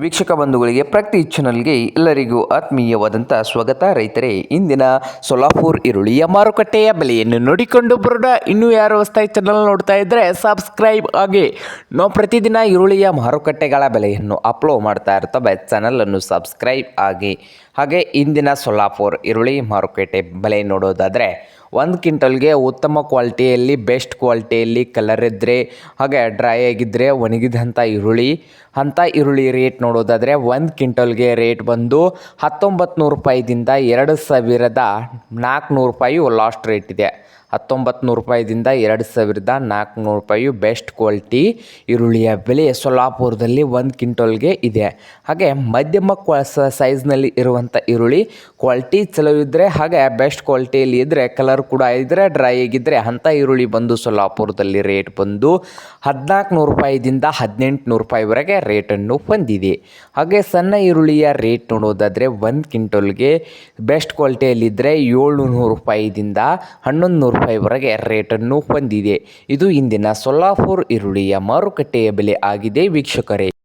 ವೀಕ್ಷಕ ಬಂಧುಗಳಿಗೆ ಪ್ರತಿ ಚಾನಲ್ಗೆ ಎಲ್ಲರಿಗೂ ಆತ್ಮೀಯವಾದಂಥ ಸ್ವಾಗತ. ರೈತರೇ, ಇಂದಿನ ಸೊಲಾಪುರ್ ಈರುಳ್ಳಿಯ ಮಾರುಕಟ್ಟೆಯ ಬೆಲೆಯನ್ನು ನೋಡಿಕೊಂಡು ಬರೋಣ. ಇನ್ನೂ ಯಾರು ಹೊಸದಾಗಿ ಚಾನಲ್ ನೋಡ್ತಾ ಇದ್ದರೆ ಸಬ್ಸ್ಕ್ರೈಬ್ ಆಗಿ. ನಾವು ಪ್ರತಿದಿನ ಈರುಳ್ಳಿಯ ಮಾರುಕಟ್ಟೆಗಳ ಬೆಲೆಯನ್ನು ಅಪ್ಲೋಡ್ ಮಾಡ್ತಾ ಇರ್ತವೆ, ಚಾನಲನ್ನು ಸಬ್ಸ್ಕ್ರೈಬ್ ಆಗಿ. ಹಾಗೆ ಇಂದಿನ ಸೊಲಾಪುರ್ ಈರುಳ್ಳಿ ಮಾರುಕಟ್ಟೆ ಬೆಲೆ ನೋಡೋದಾದರೆ, 1 ಕ್ವಿಂಟಲ್ಗೆ ಉತ್ತಮ ಕ್ವಾಲಿಟಿಯಲ್ಲಿ, ಬೆಸ್ಟ್ ಕ್ವಾಲಿಟಿಯಲ್ಲಿ ಕಲರ್ ಇದ್ದರೆ, ಹಾಗೆ ಡ್ರೈ ಆಗಿದ್ದರೆ, ಒಣಗಿದಂಥ ಈರುಳ್ಳಿ ರೇಟ್ ನೋಡೋದಾದರೆ 1 ಕ್ವಿಂಟಲ್ಗೆ ರೇಟ್ ಬಂದು 1900 ರೂಪಾಯಿದಿಂದ 2400 ರೂಪಾಯಿ ಲಾಸ್ಟ್ ರೇಟ್ ಇದೆ. 1900 ರೂಪಾಯಿದಿಂದ 2400 ರೂಪಾಯಿ ಬೆಸ್ಟ್ ಕ್ವಾಲಿಟಿ ಈರುಳ್ಳಿಯ ಬೆಲೆ ಸೊಲ್ಲಾಪುರದಲ್ಲಿ 1 ಕ್ವಿಂಟಲ್ಗೆ ಇದೆ. ಹಾಗೆ ಮಧ್ಯಮ ಸೈಜ್ನಲ್ಲಿ ಇರುವಂಥ ಈರುಳ್ಳಿ ಕ್ವಾಲಿಟಿ ಚಲೋ ಇದ್ದರೆ, ಹಾಗೆ ಬೆಸ್ಟ್ ಕ್ವಾಲಿಟಿಯಲ್ಲಿ ಇದ್ದರೆ, ಕಲರ್ ಕೂಡ ಇದ್ದರೆ, ಡ್ರೈ ಆಗಿದ್ದರೆ ಅಂಥ ಈರುಳ್ಳಿ ಬಂದು ಸೊಲ್ಲಾಪುರದಲ್ಲಿ ರೇಟ್ ಬಂದು 1400 ರೂಪಾಯಿದಿಂದ 1800 ರೂಪಾಯಿವರೆಗೆ ರೇಟನ್ನು ಹೊಂದಿದೆ. ಹಾಗೆ ಸಣ್ಣ ಈರುಳ್ಳಿಯ ರೇಟ್ ನೋಡೋದಾದರೆ 1 ಕ್ವಿಂಟಲ್ಗೆ ಬೆಸ್ಟ್ ಕ್ವಾಲಿಟಿಯಲ್ಲಿದ್ದರೆ 700 ರೂಪಾಯಿದಿಂದ 1100 ರೂಪಾಯಿವರೆಗೆ ರೇಟನ್ನು ಹೊಂದಿದೆ. ಇದು ಇಂದಿನ ಸೊಲ್ಲಾಪುರ್ ಈರುಳ್ಳಿಯ ಮಾರುಕಟ್ಟೆಯ ಬೆಲೆ ಆಗಿದೆ ವೀಕ್ಷಕರೇ.